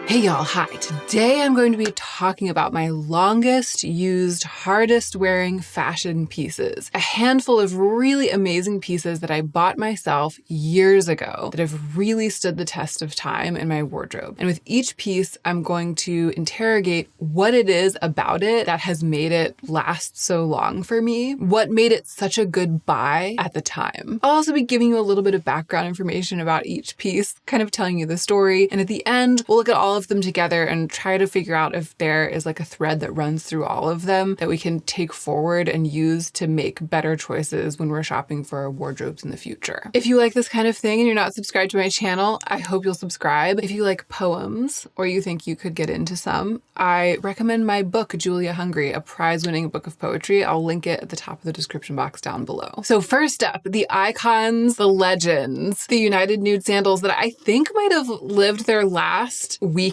Hey y'all, hi. Today I'm going to be talking about my longest used, hardest wearing fashion pieces. A handful of really amazing pieces that I bought myself years ago that have really stood the test of time in my wardrobe. And with each piece, I'm going to interrogate what it is about it that has made it last so long for me, what made it such a good buy at the time. I'll also be giving you a little bit of background information about each piece, kind of telling you the story. And at the end, we'll look at all of them together and try to figure out if there is like a thread that runs through all of them that we can take forward and use to make better choices when we're shopping for our wardrobes in the future. If you like this kind of thing and you're not subscribed to my channel, I hope you'll subscribe. If you like poems or you think you could get into some, I recommend my book, Julia Hungry, a prize-winning book of poetry. I'll link it at the top of the description box down below. So first up, the icons, the legends, the United Nude sandals that I think might have lived their last weekend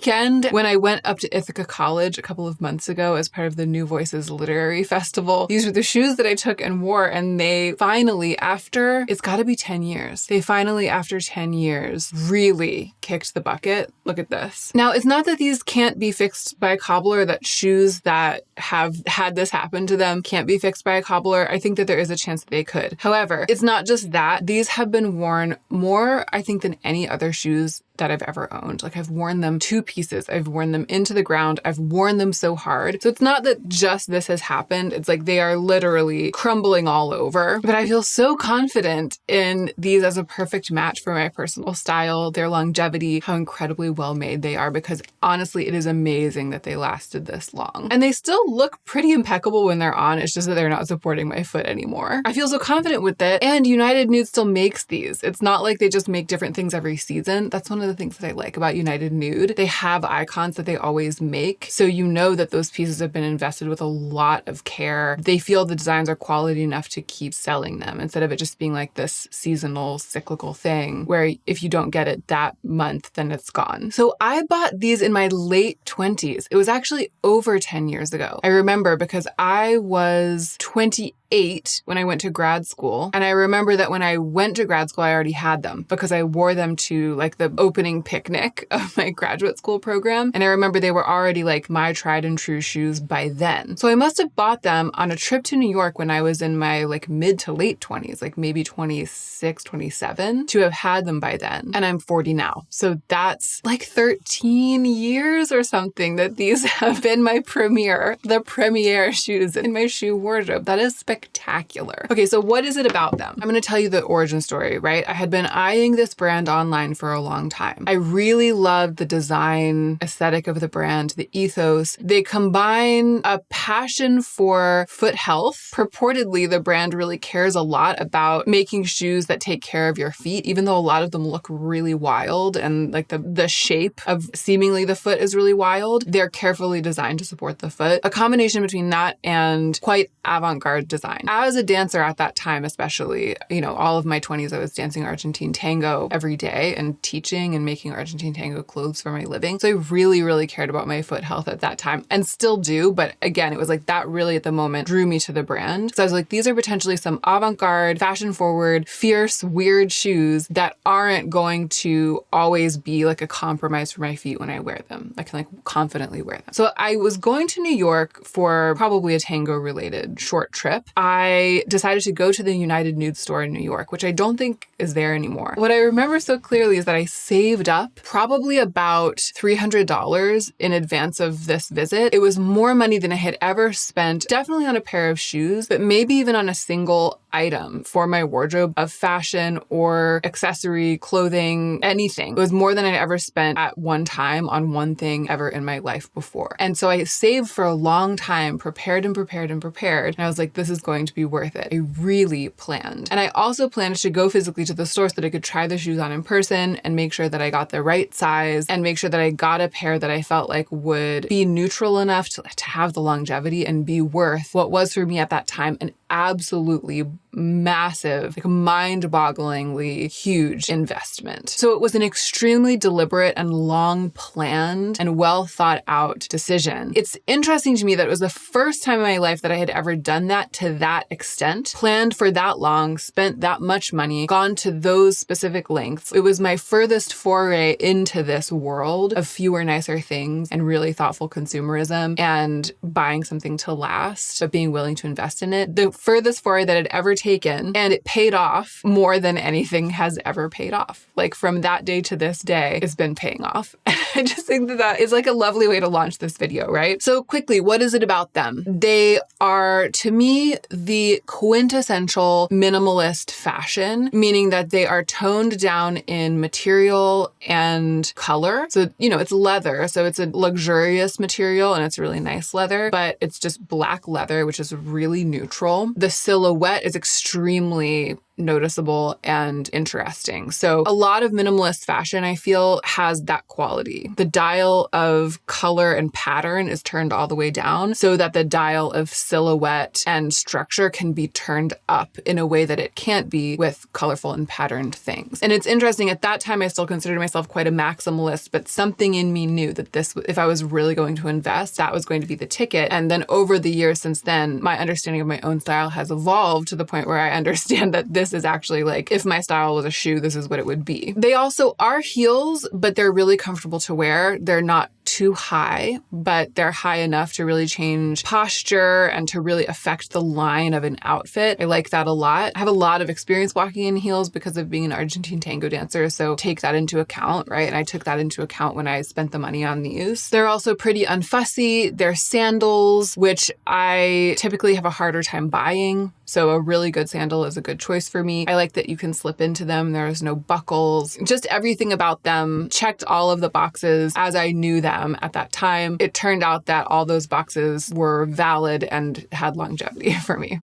when I went up to Ithaca College a couple of months ago as part of the New Voices Literary Festival. These were the shoes that I took and wore, and they finally, it's gotta be 10 years. They finally, after 10 years, really kicked the bucket. Look at this. Now, it's not that these can't be fixed by a cobbler, that shoes that have had this happen to them can't be fixed by a cobbler. I think that there is a chance that they could. However, it's not just that. These have been worn more, I think, than any other shoes that I've ever owned. Like, I've worn them to pieces. I've worn them into the ground. I've worn them so hard. So it's not that just this has happened. It's like they are literally crumbling all over. But I feel so confident in these as a perfect match for my personal style, their longevity, how incredibly well made they are, because honestly, it is amazing that they lasted this long. And they still look pretty impeccable when they're on. It's just that they're not supporting my foot anymore. I feel so confident with it. And United Nude still makes these. It's not like they just make different things every season. That's one of the things that I like about United Nude. They have icons that they always make. So you know that those pieces have been invested with a lot of care. They feel the designs are quality enough to keep selling them instead of it just being like this seasonal, cyclical thing where if you don't get it that month, then it's gone. So I bought these in my late 20s. It was actually over 10 years ago. I remember because I was 28 when I went to grad school. And I remember that when I went to grad school, I already had them because I wore them to like the opening picnic of my graduate school program. And I remember they were already like my tried and true shoes by then. So I must have bought them on a trip to New York when I was in my like mid to late 20s, like maybe 26, 27, to have had them by then. And I'm 40 now. So that's like 13 years or something that these have been the premier shoes in my shoe wardrobe. That is spectacular. Okay, so what is it about them? I'm going to tell you the origin story, right? I had been eyeing this brand online for a long time. I really loved the design aesthetic of the brand, the ethos. They combine a passion for foot health. Purportedly, the brand really cares a lot about making shoes that take care of your feet, even though a lot of them look really wild and like the shape of seemingly the foot is really wild. They're carefully designed to support the foot. A combination between that and quite avant-garde design. As a dancer at that time, especially, all of my 20s, I was dancing Argentine tango every day and teaching and making Argentine tango clothes for my living. So I really, really cared about my foot health at that time and still do. But again, it was like that really at the moment drew me to the brand. So I was like, these are potentially some avant-garde, fashion-forward, fierce, weird shoes that aren't going to always be like a compromise for my feet when I wear them. I can like confidently wear them. So I was going to New York for probably a tango related short trip. I decided to go to the United Nude store in New York, which I don't think is there anymore. What I remember so clearly is that I saved up probably about $300 in advance of this visit. It was more money than I had ever spent, definitely on a pair of shoes, but maybe even on a single item for my wardrobe of fashion or accessory, clothing, anything. It was more than I'd ever spent at one time on one thing ever in my life before. And so I saved for a long time, prepared. And I was like, this is going to be worth it. I really planned. And I also planned to go physically to the store so that I could try the shoes on in person and make sure that I got the right size and make sure that I got a pair that I felt like would be neutral enough to have the longevity and be worth what was for me at that time an absolutely massive, like mind-bogglingly huge investment. So it was an extremely deliberate and long-planned and well-thought-out decision. It's interesting to me that it was the first time in my life that I had ever done that to that extent, planned for that long, spent that much money, gone to those specific lengths. It was my furthest foray into this world of fewer, nicer things and really thoughtful consumerism and buying something to last, but being willing to invest in it. The furthest foray that I'd ever taken, and it paid off more than anything has ever paid off. Like from that day to this day, it's been paying off. I just think that that is like a lovely way to launch this video, right? So quickly, what is it about them? They are, to me, the quintessential minimalist fashion, meaning that they are toned down in material and color. So, it's leather. So it's a luxurious material and it's really nice leather, but it's just black leather, which is really neutral. The silhouette is extremely noticeable and interesting. So a lot of minimalist fashion, I feel, has that quality. The dial of color and pattern is turned all the way down so that the dial of silhouette and structure can be turned up in a way that it can't be with colorful and patterned things. And it's interesting, at that time, I still considered myself quite a maximalist, but something in me knew that this, if I was really going to invest, that was going to be the ticket. And then over the years since then, my understanding of my own style has evolved to the point where I understand that this is actually like, if my style was a shoe, this is what it would be. They also are heels, but they're really comfortable to wear. They're not too high, but they're high enough to really change posture and to really affect the line of an outfit. I like that a lot. I have a lot of experience walking in heels because of being an Argentine tango dancer, so take that into account, right? And I took that into account when I spent the money on these. They're also pretty unfussy. They're sandals, which I typically have a harder time buying. So a really good sandal is a good choice for me. I like that you can slip into them. There's no buckles. Just everything about them checked all of the boxes as I knew them at that time. It turned out that all those boxes were valid and had longevity for me.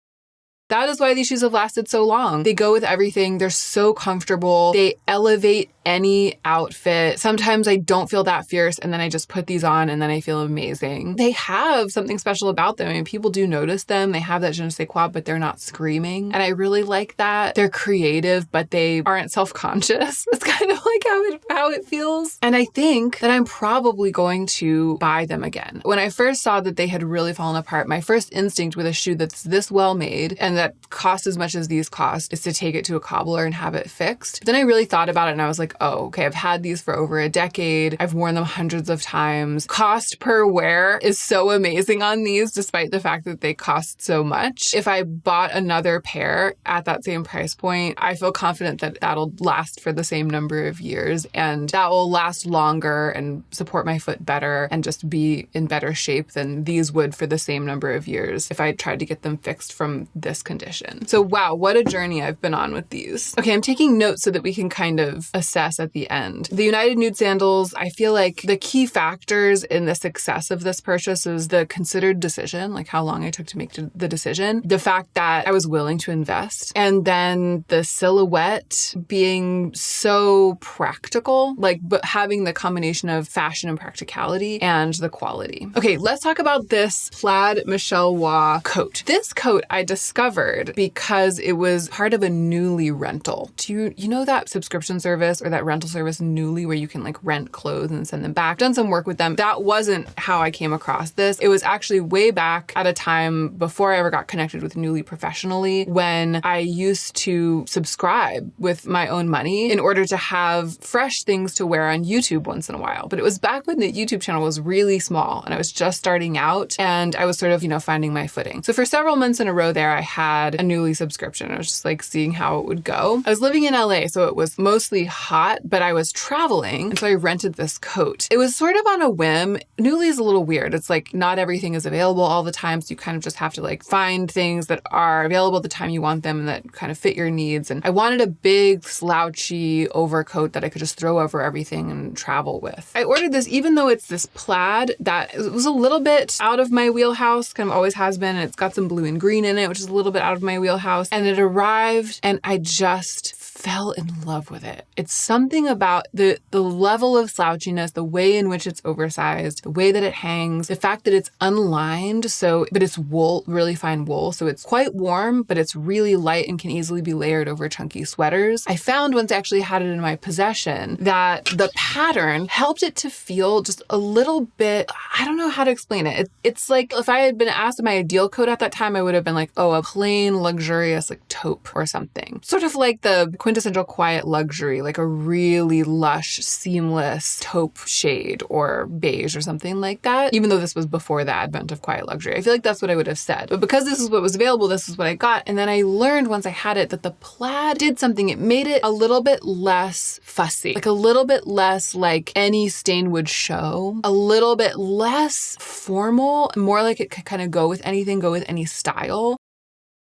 That is why these shoes have lasted so long. They go with everything. They're so comfortable. They elevate any outfit. Sometimes I don't feel that fierce and then I just put these on and then I feel amazing. They have something special about them. I mean, people do notice them. They have that je ne sais quoi, but they're not screaming. And I really like that. They're creative, but they aren't self-conscious. It's kind of like how it feels. And I think that I'm probably going to buy them again. When I first saw that they had really fallen apart, my first instinct with a shoe that's this well made and that costs as much as these cost is to take it to a cobbler and have it fixed. Then I really thought about it and I was like, oh, okay, I've had these for over a decade. I've worn them hundreds of times. Cost per wear is so amazing on these, despite the fact that they cost so much. If I bought another pair at that same price point, I feel confident that that'll last for the same number of years and that will last longer and support my foot better and just be in better shape than these would for the same number of years if I tried to get them fixed from this condition. So wow, what a journey I've been on with these. Okay, I'm taking notes so that we can kind of assess at the end. The United Nude sandals, I feel like the key factors in the success of this purchase is the considered decision, like how long I took to make the decision, the fact that I was willing to invest, and then the silhouette being so practical, but having the combination of fashion and practicality and the quality. Okay, let's talk about this plaid Michelle Waugh coat. This coat I discovered because it was part of a Nuuly rental. Do you know that subscription service or that rental service Nuuly where you can rent clothes and send them back? I've done some work with them. That wasn't how I came across this. It was actually way back at a time before I ever got connected with Nuuly professionally when I used to subscribe with my own money in order to have fresh things to wear on YouTube once in a while. But it was back when the YouTube channel was really small and I was just starting out and I was sort of, finding my footing. So for several months in a row there, I had a Nuuly subscription. I was just seeing how it would go. I was living in LA, so it was mostly hot, but I was traveling. And so I rented this coat. It was sort of on a whim. Nuuly is a little weird. It's not everything is available all the time. So you kind of just have to find things that are available at the time you want them and that kind of fit your needs. And I wanted a big slouchy overcoat that I could just throw over everything and travel with. I ordered this, even though it's this plaid that it was a little bit out of my wheelhouse, kind of always has been. And it's got some blue and green in it, which is a little bit out of my wheelhouse. And it arrived and I just fell in love with it. It's something about the level of slouchiness, the way in which it's oversized, the way that it hangs, the fact that it's unlined, but it's wool, really fine wool. So it's quite warm, but it's really light and can easily be layered over chunky sweaters. I found once I actually had it in my possession that the pattern helped it to feel just a little bit, I don't know how to explain it. It's like if I had been asked my ideal coat at that time, I would have been like, oh, a plain, luxurious like taupe or something. Sort of like the quintessential quiet luxury, like a really lush, seamless taupe shade or beige or something like that, even though this was before the advent of quiet luxury. I feel like that's what I would have said. But because this is what was available, this is what I got. And then I learned once I had it that the plaid did something. It made it a little bit less fussy, like a little bit less like any stain would show, a little bit less formal, more like it could kind of go with anything, go with any style.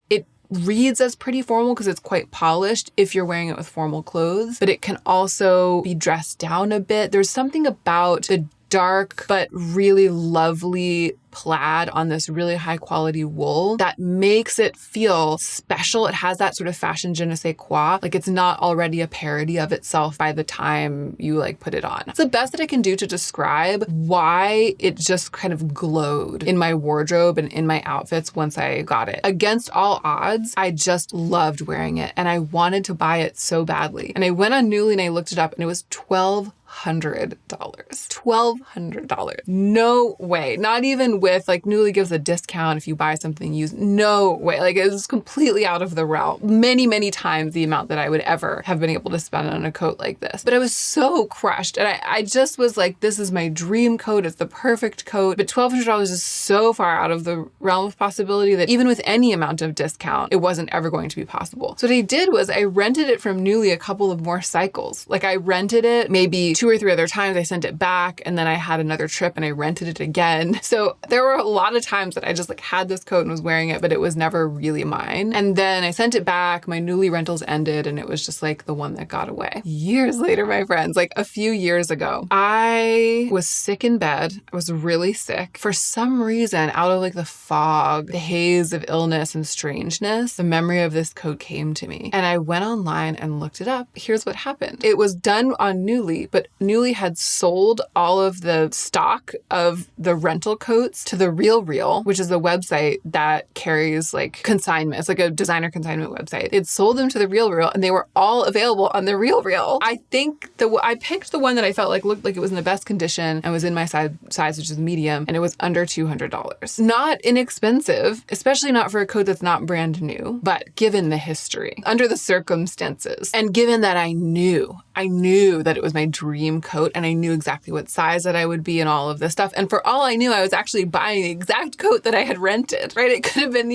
It reads as pretty formal because it's quite polished if you're wearing it with formal clothes, but it can also be dressed down a bit. There's something about the dark but really lovely plaid on this really high quality wool that makes it feel special. It has that sort of fashion je ne sais quoi. Like it's not already a parody of itself by the time you like put it on. It's the best that I can do to describe why it just kind of glowed in my wardrobe and in my outfits once I got it. Against all odds, I just loved wearing it and I wanted to buy it so badly. And I went on Nuuly and I looked it up and it was $1,200. $1,200. No way. Not even with like Nuuly gives a discount if you buy something used. No way. Like it was completely out of the realm. Many, many times the amount that I would ever have been able to spend on a coat like this. But I was so crushed. And I just was like, this is my dream coat. It's the perfect coat. But $1,200 is so far out of the realm of possibility that even with any amount of discount, it wasn't ever going to be possible. So what I did was I rented it from Nuuly a couple of more cycles. Like I rented it maybe 2 or 3 other times. I sent it back and then I had another trip and I rented it again. So there were a lot of times that I just like had this coat and was wearing it, but it was never really mine. And then I sent it back, my Nuuly rentals ended and it was just like the one that got away. Years later, my friends, like a few years ago, I was sick in bed. I was really sick. For some reason, out of like the fog, the haze of illness and strangeness, the memory of this coat came to me. And I went online and looked it up. Here's what happened. It was done on Nuuly, but Nuuly had sold all of the stock of the rental coats to The RealReal, which is a website that carries like consignment. It's like a designer consignment website. It sold them to The RealReal and they were all available on The RealReal. I think I picked the one that I felt like looked like it was in the best condition and was in my size, which is medium, and it was under $200. Not inexpensive, especially not for a coat that's not brand new, but given the history, under the circumstances, and given that I knew that it was my dream coat and I knew exactly what size that I would be and all of this stuff. And for all I knew, I was actually buying the exact coat that I had rented, right? It could have been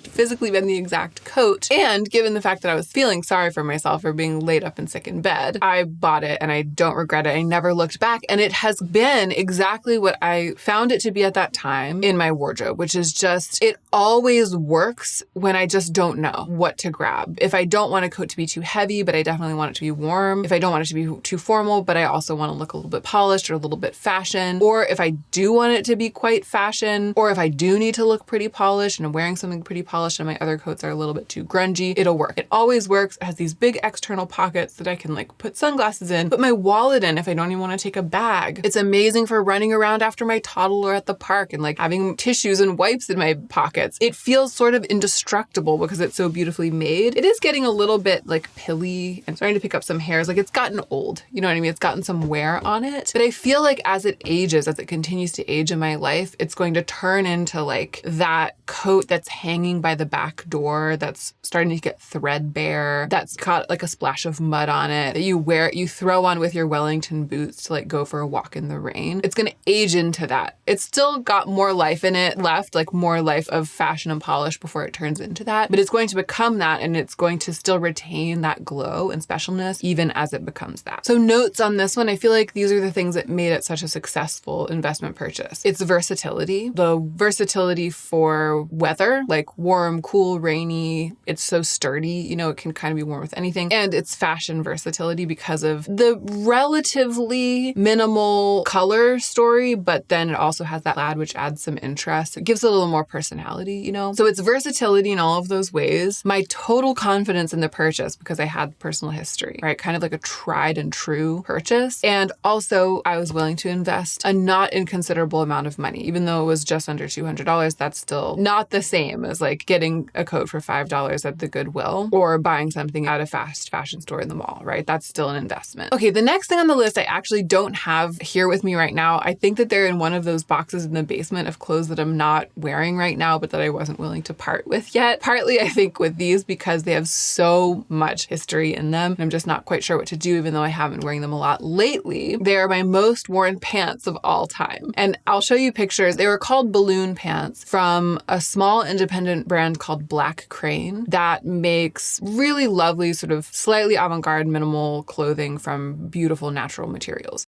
physically been the exact coat. And given the fact that I was feeling sorry for myself for being laid up and sick in bed, I bought it and I don't regret it. I never looked back. And it has been exactly what I found it to be at that time in my wardrobe, which is just, it always works when I just don't know what to grab. If I don't want a coat to be too heavy, but I definitely want it to be warm. If I don't want it to be too formal, but I also want to look a little bit polished or a little bit fashion. Or if I do want it to be quite fashion, or if I do need to look pretty polished and I'm wearing something pretty polished and my other coats are a little bit too grungy, it'll work. It always works. It has these big external pockets that I can like put sunglasses in, put my wallet in if I don't even want to take a bag. It's amazing for running around after my toddler at the park and like having tissues and wipes in my pockets. It feels sort of indestructible because it's so beautifully made. It is getting a little bit like pilly and starting to pick up some hairs. Like it's gotten old, you know what I mean? It's gotten some wear on it. But I feel like as it ages, as it continues to age in my life, it's going to turn into like that coat that's hanging by the back door, that's starting to get threadbare, that's got like a splash of mud on it, that you throw on with your Wellington boots to like go for a walk in the rain. It's going to age into that. It's still got more life in it left, like more life of fashion and polish before it turns into that. But it's going to become that and it's going to still retain that glow and specialness even as it becomes that. So notes on this one, I feel like these are the things that made it such a successful investment purchase. It's versatility, the versatility for weather, like warm, cool, rainy. It's so sturdy, you know, it can kind of be worn with anything. And it's fashion versatility because of the relatively minimal color story, but then it also has that plaid, which adds some interest. It gives it a little more personality, you know? So it's versatility in all of those ways. My total confidence in the purchase, because I had personal history, right? Kind of like a tried and true purchase. And also I was willing to invest a not inconsiderable amount of money, even though it was just under $200. That's still not the same as like getting a coat for $5 at the Goodwill or buying something at a fast fashion store in the mall, right? That's still an investment. Okay, the next thing on the list I actually don't have here with me right now. I think that they're in one of those boxes in the basement of clothes that I'm not wearing right now, but that I wasn't willing to part with yet. Partly, I think, with these because they have so much history in them. I'm just not quite sure what to do, even though I haven't been wearing them a lot lately. They are my most worn pants of all time. And I'll show you pictures. They were called balloon pants from a small independent brand called Black Crane that makes really lovely, sort of slightly avant-garde minimal clothing from beautiful natural materials.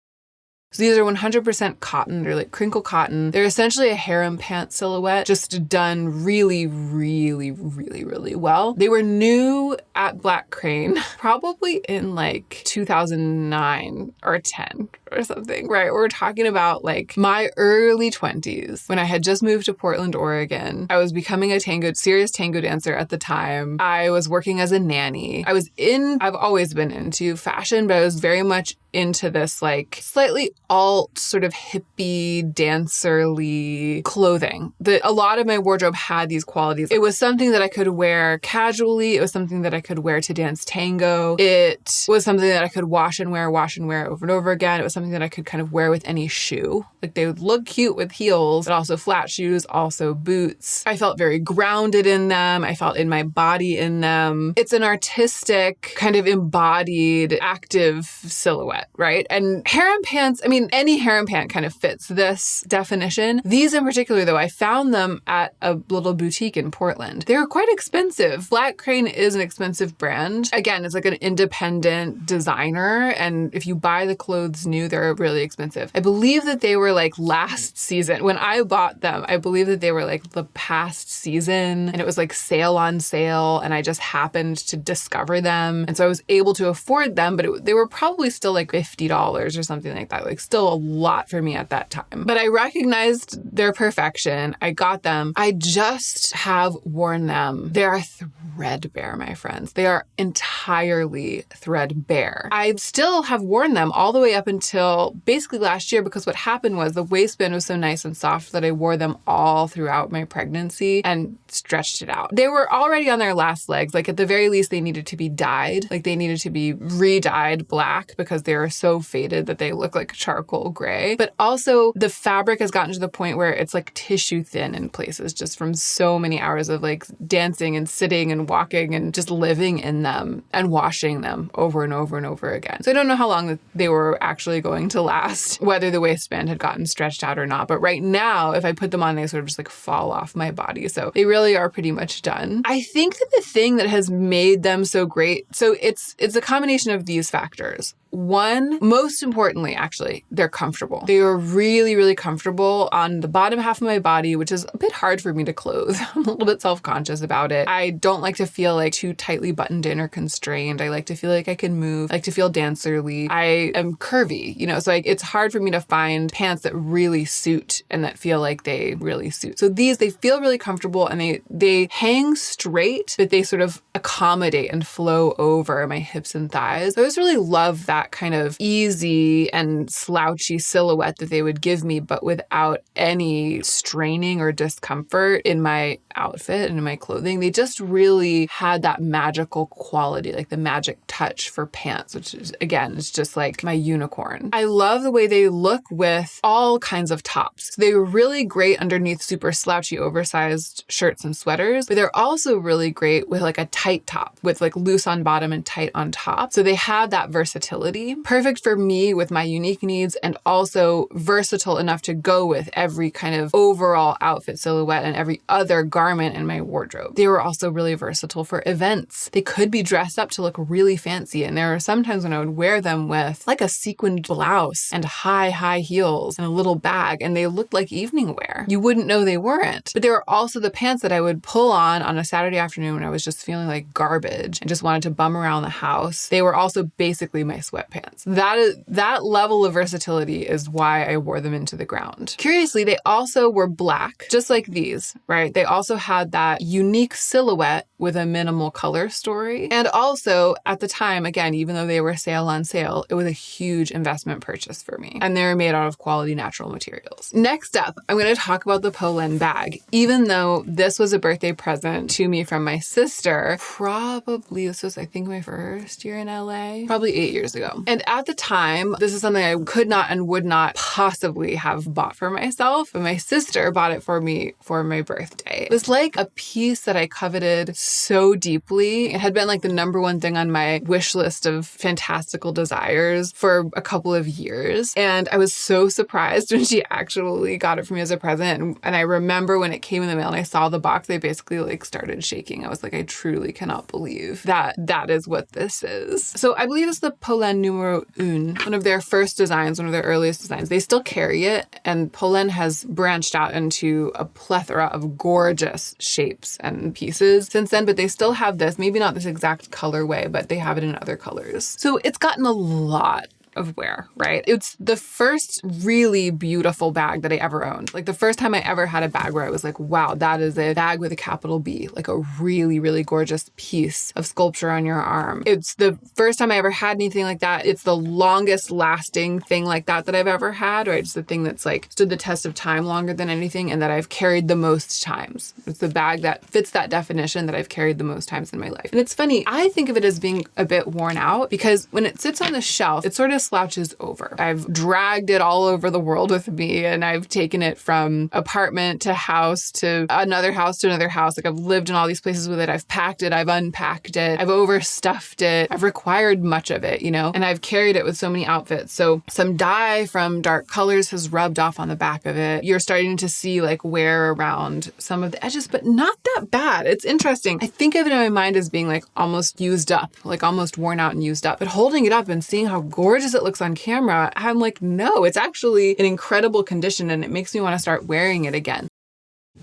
So these are 100% cotton. They're like crinkle cotton. They're essentially a harem pant silhouette, just done really, really, really, really well. They were new at Black Crane, probably in like 2009 or 10 or something, right? We're talking about like my early 20s when I had just moved to Portland, Oregon. I was becoming a serious tango dancer at the time. I was working as a nanny. I've always been into fashion, but I was very much into this like slightly alt sort of hippie dancerly clothing. A lot of my wardrobe had these qualities. It was something that I could wear casually. It was something that I could wear to dance tango. It was something that I could wash and wear over and over again. It was something that I could kind of wear with any shoe. Like they would look cute with heels, but also flat shoes, also boots. I felt very grounded in them. I felt in my body in them. It's an artistic, kind of embodied, active silhouette, right? And harem pants, I mean, any harem pant kind of fits this definition. These in particular, though, I found them at a little boutique in Portland. They were quite expensive. Black Crane is an expensive brand. Again, it's like an independent designer. And if you buy the clothes new, they're really expensive. I believe that they were like last season. When I bought them, I believe that they were like the past season and it was like sale on sale. And I just happened to discover them. And so I was able to afford them, but they were probably still like $50 or something like that. Like still a lot for me at that time. But I recognized their perfection. I got them. I just have worn them. They are threadbare, my friends. They are entirely threadbare. I still have worn them all the way up until basically last year because what happened was the waistband was so nice and soft that I wore them all throughout my pregnancy and stretched it out. They were already on their last legs. Like at the very least, they needed to be dyed. Like they needed to be re-dyed black because they were so faded that they look like charcoal gray. But also the fabric has gotten to the point where it's like tissue thin in places just from so many hours of like dancing and sitting and walking and just living in them and washing them over and over and over again. So I don't know how long they were actually going to last, whether the waistband had gotten stretched out or not. But right now, if I put them on, they sort of just like fall off my body. So they really are pretty much done. I think that the thing that has made them so great, so it's a combination of these factors. One, most importantly, actually, they're comfortable. They are really, really comfortable on the bottom half of my body, which is a bit hard for me to clothe. I'm a little bit self-conscious about it. I don't like to feel like too tightly buttoned in or constrained. I like to feel like I can move. I like to feel dancerly. I am curvy, so it's hard for me to find pants that really suit and that feel like they really suit. So they feel really comfortable and they hang straight, but they sort of accommodate and flow over my hips and thighs. So I just really love that kind of easy and slouchy silhouette that they would give me, but without any straining or discomfort in my outfit and in my clothing. They just really had that magical quality, like the magic touch for pants, which is, again, it's just like my unicorn. I love the way they look with all kinds of tops. So they were really great underneath super slouchy, oversized shirts and sweaters, but they're also really great with like a tight top with like loose on bottom and tight on top. So they have that versatility. versatility. Perfect for me with my unique needs, and also versatile enough to go with every kind of overall outfit silhouette and every other garment in my wardrobe. They were also really versatile for events. They could be dressed up to look really fancy, and there were sometimes when I would wear them with like a sequined blouse and high heels and a little bag, and they looked like evening wear. You wouldn't know they weren't. But they were also the pants that I would pull on a Saturday afternoon when I was just feeling like garbage and just wanted to bum around the house. They were also basically my sweatpants. That level of versatility is why I wore them into the ground. Curiously, they also were black, just like these, right? They also had that unique silhouette with a minimal color story. And also at the time, again, even though they were on sale, it was a huge investment purchase for me. And they're made out of quality natural materials. Next up, I'm going to talk about the polene bag. Even though this was a birthday present to me from my sister, probably this was, I think, my first year in LA, probably 8 years ago. And at the time, this is something I could not and would not possibly have bought for myself, but my sister bought it for me for my birthday. It was like a piece that I coveted so deeply. It had been like the number one thing on my wish list of fantastical desires for a couple of years. And I was so surprised when she actually got it for me as a present. And I remember when it came in the mail and I saw the box, I basically like started shaking. I was like, I truly cannot believe that is what this is. So I believe it's the polene numero 1, one of their first designs, one of their earliest designs. They still carry it, and polene has branched out into a plethora of gorgeous shapes and pieces since then, but they still have this, maybe not this exact colorway, but they have it in other colors. So it's gotten a lot of wear, right? It's the first really beautiful bag that I ever owned. Like the first time I ever had a bag where I was like, wow, that is a bag with a capital B, like a really, really gorgeous piece of sculpture on your arm. It's the first time I ever had anything like that. It's the longest lasting thing like that I've ever had, right? It's the thing that's like stood the test of time longer than anything and that I've carried the most times. It's the bag that fits that definition that I've carried the most times in my life. And it's funny, I think of it as being a bit worn out because when it sits on the shelf, it sort of slouches over. I've dragged it all over the world with me, and I've taken it from apartment to house to another house to another house. Like I've lived in all these places with it. I've packed it. I've unpacked it. I've overstuffed it. I've required much of it, and I've carried it with so many outfits. So some dye from dark colors has rubbed off on the back of it. You're starting to see like wear around some of the edges, but not that bad. It's interesting. I think of it in my mind as being like almost used up, like almost worn out and used up, but holding it up and seeing how gorgeous it looks on camera, I'm like, no, it's actually in incredible condition and it makes me want to start wearing it again.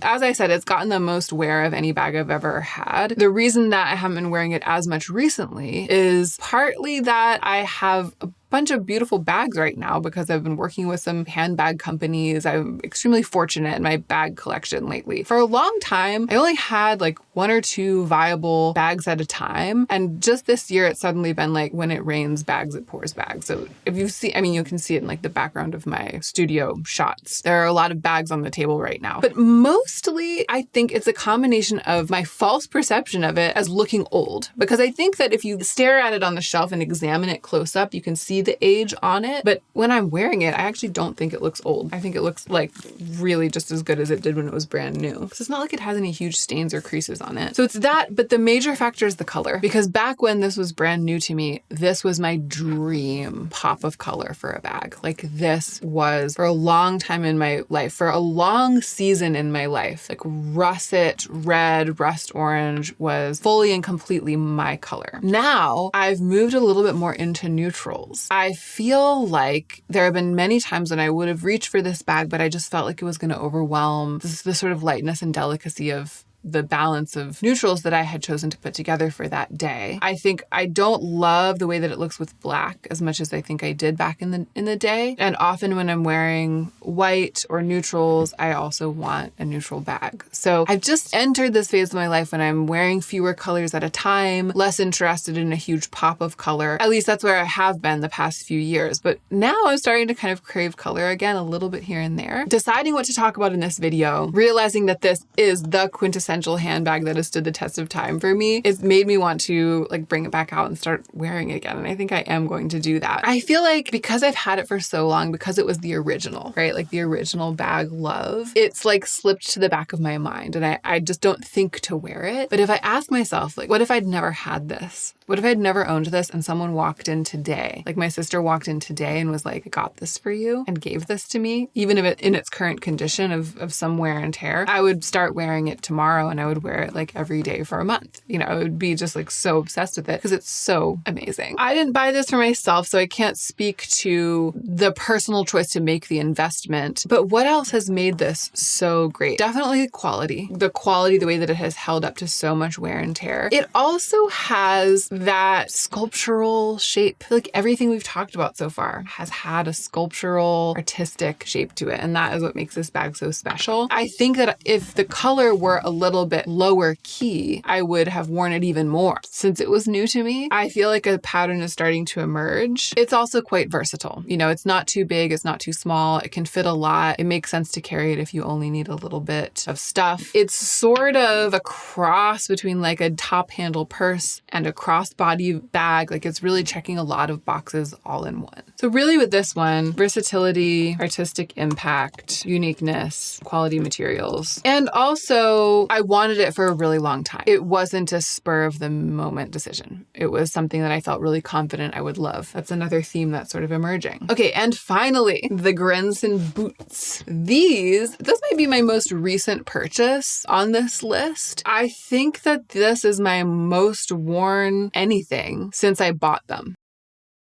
As I said, it's gotten the most wear of any bag I've ever had. The reason that I haven't been wearing it as much recently is partly that I have a bunch of beautiful bags right now because I've been working with some handbag companies. I'm extremely fortunate in my bag collection lately. For a long time, I only had like 1 or 2 viable bags at a time. And just this year, it's suddenly been like when it rains bags, it pours bags. So if you see, you can see it in like the background of my studio shots. There are a lot of bags on the table right now. But mostly, I think it's a combination of my false perception of it as looking old. Because I think that if you stare at it on the shelf and examine it close up, you can see the age on it. But when I'm wearing it, I actually don't think it looks old. I think it looks like really just as good as it did when it was brand new. Because it's not like it has any huge stains or creases on it. So it's that, but the major factor is the color. Because back when this was brand new to me, this was my dream pop of color for a bag. Like this was for a long time in my life, for a long season in my life, like russet red, rust orange was fully and completely my color. Now I've moved a little bit more into neutrals. I feel like there have been many times when I would have reached for this bag, but I just felt like it was going to overwhelm the sort of lightness and delicacy of the balance of neutrals that I had chosen to put together for that day. I think I don't love the way that it looks with black as much as I think I did back in the day. And often when I'm wearing white or neutrals, I also want a neutral bag. So I've just entered this phase of my life when I'm wearing fewer colors at a time, less interested in a huge pop of color. At least that's where I have been the past few years. But now I'm starting to kind of crave color again, a little bit here and there. Deciding what to talk about in this video, realizing that this is the quintessential quintessential handbag that has stood the test of time for me. It's made me want to like bring it back out and start wearing it again. And I think I am going to do that. I feel like because I've had it for so long, because it was the original, right? Like the original bag love, it's like slipped to the back of my mind and I just don't think to wear it. But if I ask myself, like, what if I'd never had this? What if I'd never owned this and someone walked in today? Like my sister walked in today and was like, I got this for you and gave this to me, even if it in its current condition of some wear and tear, I would start wearing it tomorrow and I would wear it like every day for a month. You know, I would be just like so obsessed with it because it's so amazing. I didn't buy this for myself, so I can't speak to the personal choice to make the investment. But what else has made this so great? Definitely quality. The quality, the way that it has held up to so much wear and tear. It also has that sculptural shape. Like everything we've talked about so far has had a sculptural, artistic shape to it. And that is what makes this bag so special. I think that if the color were a little bit lower key, I would have worn it even more. Since it was new to me, I feel like a pattern is starting to emerge. It's also quite versatile. You know, it's not too big, it's not too small. It can fit a lot. It makes sense to carry it if you only need a little bit of stuff. It's sort of a cross between like a top handle purse and a crossbody bag. Like it's really checking a lot of boxes all in one. So really with this one, versatility, artistic impact, uniqueness, quality materials. And also I wanted it for a really long time. It wasn't a spur of the moment decision. It was something that I felt really confident I would love. That's another theme that's sort of emerging. Okay, and finally, the grenson boots. This might be my most recent purchase on this list. I think that this is my most worn anything since I bought them.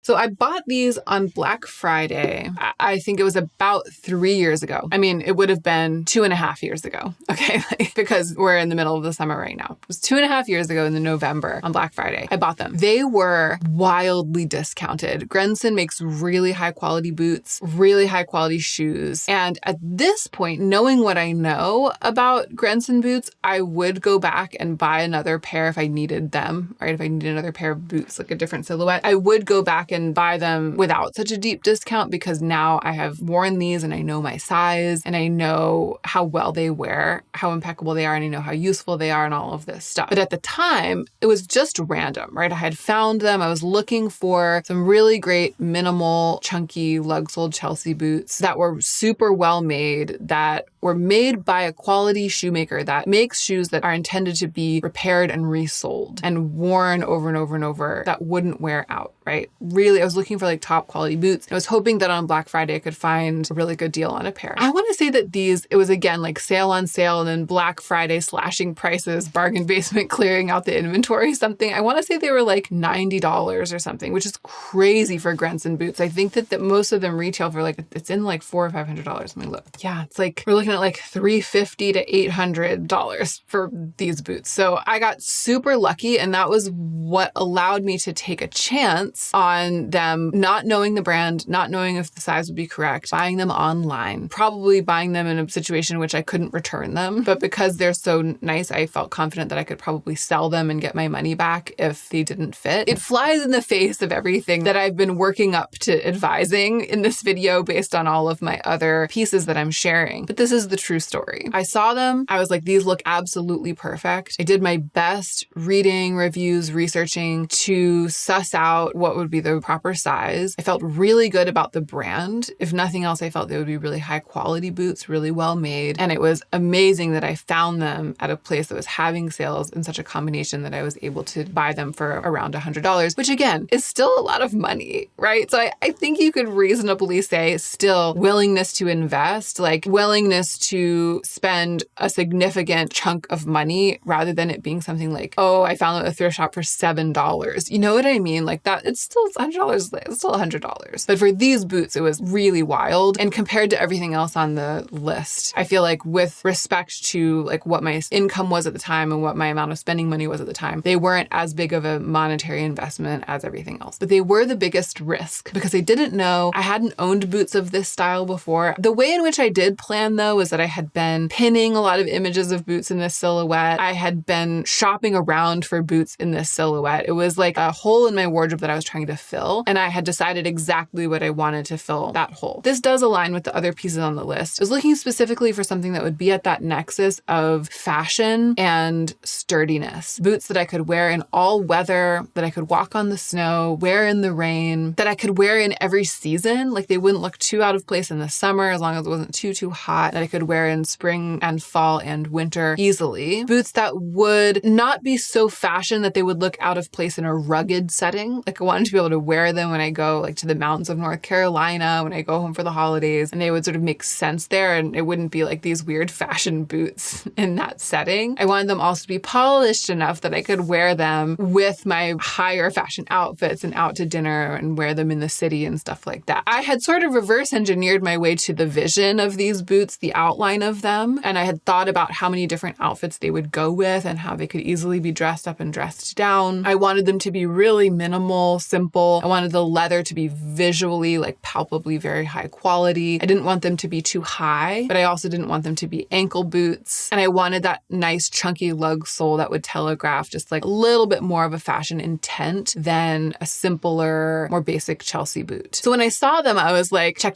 So I bought these on Black Friday. I think it was about 3 years ago. I mean, it would have been 2.5 years ago. Okay. Because we're in the middle of the summer right now. It was 2.5 years ago in the November on Black Friday. I bought them. They were wildly discounted. Grenson makes really high quality boots, really high quality shoes. And at this point, knowing what I know about Grenson boots, I would go back and buy another pair if I needed them, right? If I needed another pair of boots, like a different silhouette, I would go back and buy them without such a deep discount because now I have worn these and I know my size and I know how well they wear, how impeccable they are, and I know how useful they are and all of this stuff. But at the time, it was just random, right? I had found them. I was looking for some really great, minimal, chunky, lug-soled Chelsea boots that were super well made, that were made by a quality shoemaker that makes shoes that are intended to be repaired and resold and worn over and over and over that wouldn't wear out, right? Really, I was looking for like top quality boots. I was hoping that on Black Friday I could find a really good deal on a pair. I want to say that it was again like sale on sale and then Black Friday slashing prices, bargain basement clearing out the inventory, something. I want to say they were like $90 or something, which is crazy for Grenson boots. I think that most of them retail for like, it's in like $400 or $500. Let me look. Yeah, it's like, we're looking at like $350 to $800 for these boots. So I got super lucky and that was what allowed me to take a chance on them, not knowing the brand, not knowing if the size would be correct, buying them online, probably buying them in a situation in which I couldn't return them. But because they're so nice, I felt confident that I could probably sell them and get my money back if they didn't fit. It flies in the face of everything that I've been working up to advising in this video based on all of my other pieces that I'm sharing. But this is the true story. I saw them. I was like, these look absolutely perfect. I did my best reading, reviews, researching to suss out what would be the proper size. I felt really good about the brand. If nothing else, I felt they would be really high quality boots, really well made. And it was amazing that I found them at a place that was having sales in such a combination that I was able to buy them for around $100, which again is still a lot of money, right? So I think you could reasonably say still willingness to invest, like willingness to spend a significant chunk of money rather than it being something like, oh, I found it at a thrift shop for $7. You know what I mean? Like that, it's still $100, it's still $100. But for these boots, it was really wild. And compared to everything else on the list, I feel like with respect to like what my income was at the time and what my amount of spending money was at the time, they weren't as big of a monetary investment as everything else. But they were the biggest risk because I didn't know, I hadn't owned boots of this style before. The way in which I did plan though know is that I had been pinning a lot of images of boots in this silhouette. I had been shopping around for boots in this silhouette. It was like a hole in my wardrobe that I was trying to fill, and I had decided exactly what I wanted to fill that hole. This does align with the other pieces on the list. I was looking specifically for something that would be at that nexus of fashion and sturdiness. Boots that I could wear in all weather, that I could walk on the snow, wear in the rain, that I could wear in every season. Like they wouldn't look too out of place in the summer as long as it wasn't too hot, that I could wear in spring and fall and winter easily. Boots that would not be so fashion that they would look out of place in a rugged setting. Like I wanted to be able to wear them when I go like to the mountains of North Carolina, when I go home for the holidays, and they would sort of make sense there, and it wouldn't be like these weird fashion boots in that setting. I wanted them also to be polished enough that I could wear them with my higher fashion outfits and out to dinner and wear them in the city and stuff like that. I had sort of reverse engineered my way to the vision of these boots, the outline of them, and I had thought about how many different outfits they would go with and how they could easily be dressed up and dressed down. I wanted them to be really minimal, simple. I wanted the leather to be visually, like palpably very high quality. I didn't want them to be too high, but I also didn't want them to be ankle boots. And I wanted that nice chunky lug sole that would telegraph just like a little bit more of a fashion intent than a simpler, more basic Chelsea boot. So when I saw them, I was like, check.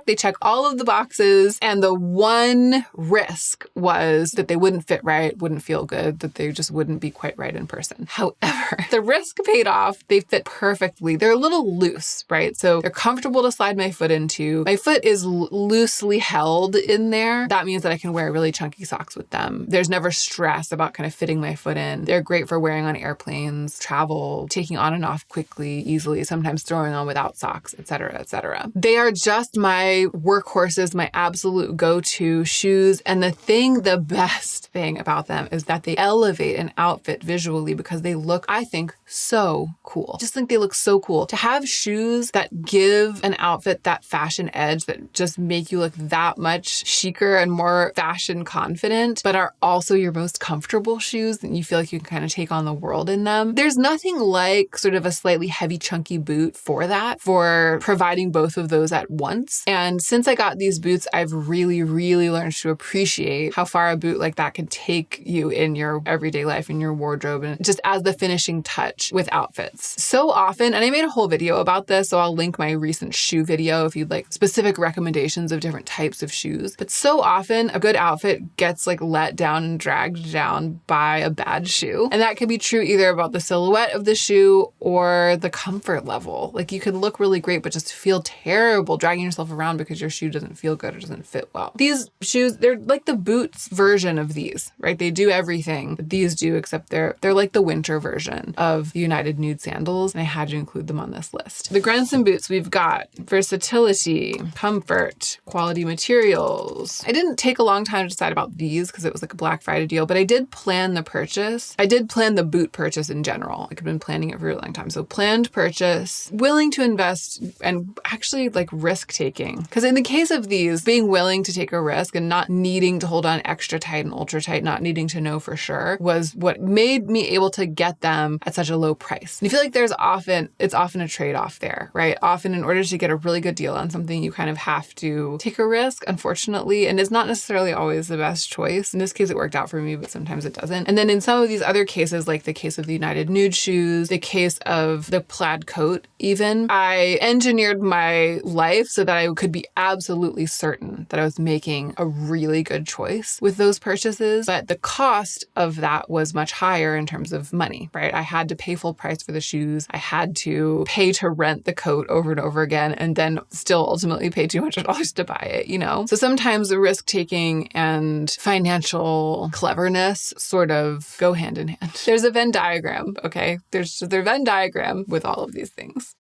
They check all of the boxes. And the one risk was that they wouldn't fit right, wouldn't feel good, that they just wouldn't be quite right in person. However, the risk paid off. They fit perfectly. They're a little loose, right? So they're comfortable to slide my foot into. My foot is loosely held in there. That means that I can wear really chunky socks with them. There's never stress about kind of fitting my foot in. They're great for wearing on airplanes, travel, taking on and off quickly, easily, sometimes throwing on without socks, etc., etc. They are just my workhorses, my absolute go-to shoes. And the best thing about them is that they elevate an outfit visually because they look, I think, so cool. Just think they look so cool. To have shoes that give an outfit that fashion edge, that just make you look that much chicer and more fashion confident, but are also your most comfortable shoes and you feel like you can kind of take on the world in them. There's nothing like sort of a slightly heavy, chunky boot for that, for providing both of those at once. And since I got these boots, I've really learned to appreciate how far a boot like that can take you in your everyday life, in your wardrobe, and just as the finishing touch with outfits. So often, and I made a whole video about this, so I'll link my recent shoe video if you'd like specific recommendations of different types of shoes. But so often a good outfit gets like let down and dragged down by a bad shoe. And that could be true either about the silhouette of the shoe or the comfort level. Like you could look really great, but just feel terrible dragging yourself around because your shoe doesn't feel good or doesn't fit well. These shoes, they're like the boots version of these, right? They do everything that these do, except they're like the winter version of the United Nude sandals. And I had to include them on this list. The grenson boots, we've got versatility, comfort, quality materials. I didn't take a long time to decide about these because it was like a Black Friday deal, but I did plan the purchase. I did plan the boot purchase in general. I've been planning it for a long time. So planned purchase, willing to invest and actually like risk taking. Because in the case of these, being willing to take a risk and not needing to hold on extra tight and ultra tight, not needing to know for sure, was what made me able to get them at such a low price. And I feel like it's often a trade-off there, right? Often in order to get a really good deal on something, you kind of have to take a risk, unfortunately, and it's not necessarily always the best choice. In this case, it worked out for me, but sometimes it doesn't. And then in some of these other cases, like the case of the United Nude shoes, the case of the plaid coat even, I engineered my life so that I could be absolutely certain that I was making a really good choice with those purchases. But the cost of that was much higher in terms of money, right? I had to pay full price for the shoes. I had to pay to rent the coat over and over again, and then still ultimately pay $200 to buy it, you know? So sometimes the risk taking and financial cleverness sort of go hand in hand. There's a Venn diagram, okay? There's a Venn diagram with all of these things.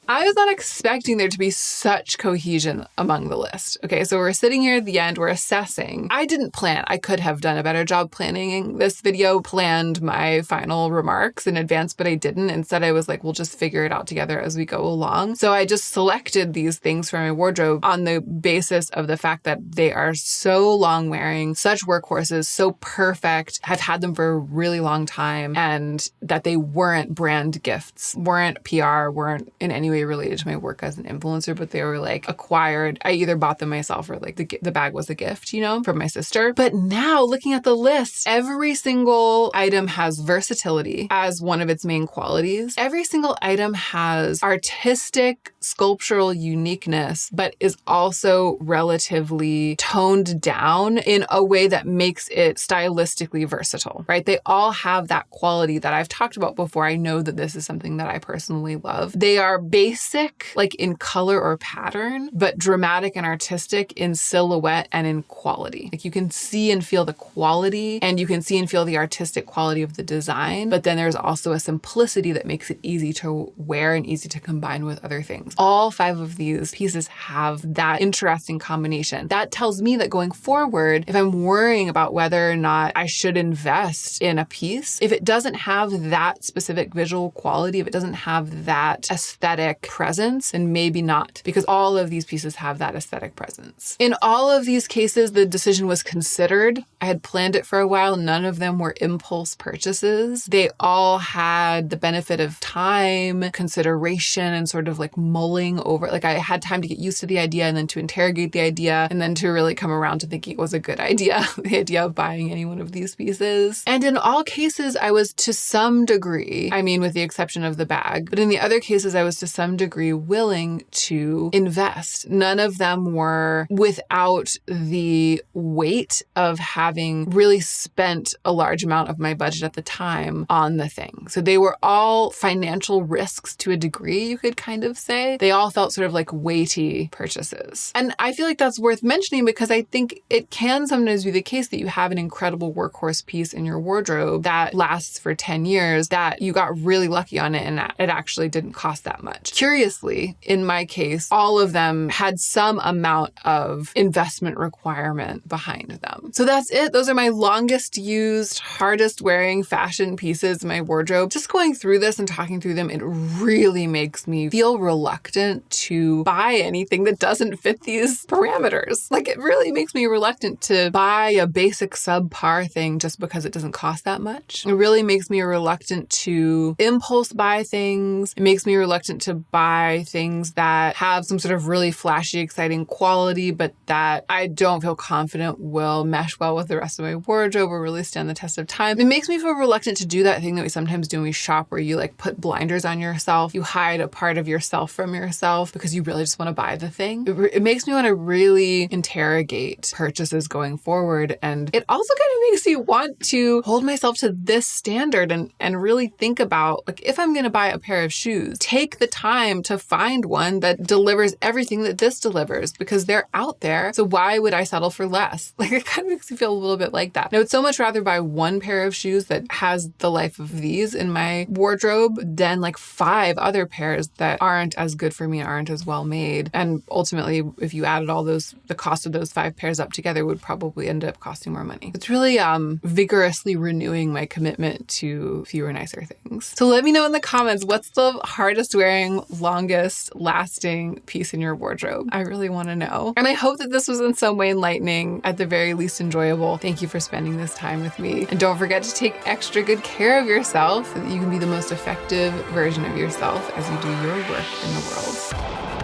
I was not expecting there to be such cohesion among the list. Okay, so we're sitting here at the end, we're assessing. I didn't plan. I could have done a better job planning this video, planned my final remarks in advance, but I didn't. Instead, I was like, we'll just figure it out together as we go along. So I just selected these things from my wardrobe on the basis of the fact that they are so long wearing, such workhorses, so perfect. I've had them for a really long time, and that they weren't brand gifts, weren't PR, weren't in any way related to my work as an influencer, but they were like acquired. I either bought them myself or like the bag was a gift, you know, from my sister. But now looking at the list, every single item has versatility as one of its main qualities. Every single item has artistic, sculptural uniqueness, but is also relatively toned down in a way that makes it stylistically versatile, right? They all have that quality that I've talked about before. I know that this is something that I personally love. They are basic, like in color or pattern, but dramatic and artistic in silhouette and in quality. Like you can see and feel the quality, and you can see and feel the artistic quality of the design, but then there's also a simplicity that makes it easy to wear and easy to combine with other things. All 5 of these pieces have that interesting combination. That tells me that going forward, if I'm worrying about whether or not I should invest in a piece, if it doesn't have that specific visual quality, if it doesn't have that aesthetic presence, then maybe not, because all of these pieces have that aesthetic presence. In all of these cases, the decision was considered. I had planned it for a while. None of them were impulse purchases. They all had the benefit of time, consideration, and sort of like mulling over. Like I had time to get used to the idea and then to interrogate the idea and then to really come around to thinking it was a good idea, the idea of buying any one of these pieces. And in all cases, I was to some degree, I mean, with the exception of the bag, but in the other cases, I was to some degree willing to invest. None of them were without the weight of having really spent a large amount of my budget at the time on the thing. So they were all financial risks to a degree, you could kind of say. They all felt sort of like weighty purchases. And I feel like that's worth mentioning because I think it can sometimes be the case that you have an incredible workhorse piece in your wardrobe that lasts for 10 years, that you got really lucky on it and it actually didn't cost that much. Curiously, in my case, all of them had some amount of investment requirement behind them. So that's it. Those are my longest used, hardest wearing fashion pieces in my wardrobe. Just going through this and talking through them, it really makes me feel reluctant to buy anything that doesn't fit these parameters. Like it really makes me reluctant to buy a basic subpar thing just because it doesn't cost that much. It really makes me reluctant to impulse buy things. It makes me reluctant to buy things that have some sort of really flashy, exciting quality, but that I don't feel confident will mesh well with the rest of my wardrobe or really stand the test of time. It makes me feel reluctant to do that thing that we sometimes do when we shop where you like put blinders on yourself. You hide a part of yourself from yourself because you really just want to buy the thing. It makes me want to really interrogate purchases going forward. And it also kind of makes me want to hold myself to this standard and really think about, like, if I'm going to buy a pair of shoes, take the time to find one that delivers everything that this delivers because they're out there. So why would I settle for less? Like, it kind of makes me feel a little bit like that. I would so much rather buy one pair of shoes that has the life of these in my wardrobe than like 5 other pairs that aren't as good for me, aren't as well made. And ultimately, if you added all those, the cost of those 5 pairs up together would probably end up costing more money. It's really vigorously renewing my commitment to fewer, nicer things. So let me know in the comments, what's the hardest wearing, longest lasting piece in your wardrobe? I really want to know. And I hope that this was in some way enlightening, at the very least enjoyable. Thank you for spending this time with me. And don't forget to take extra good care of yourself so that you can be the most effective version of yourself as you do your work in the world.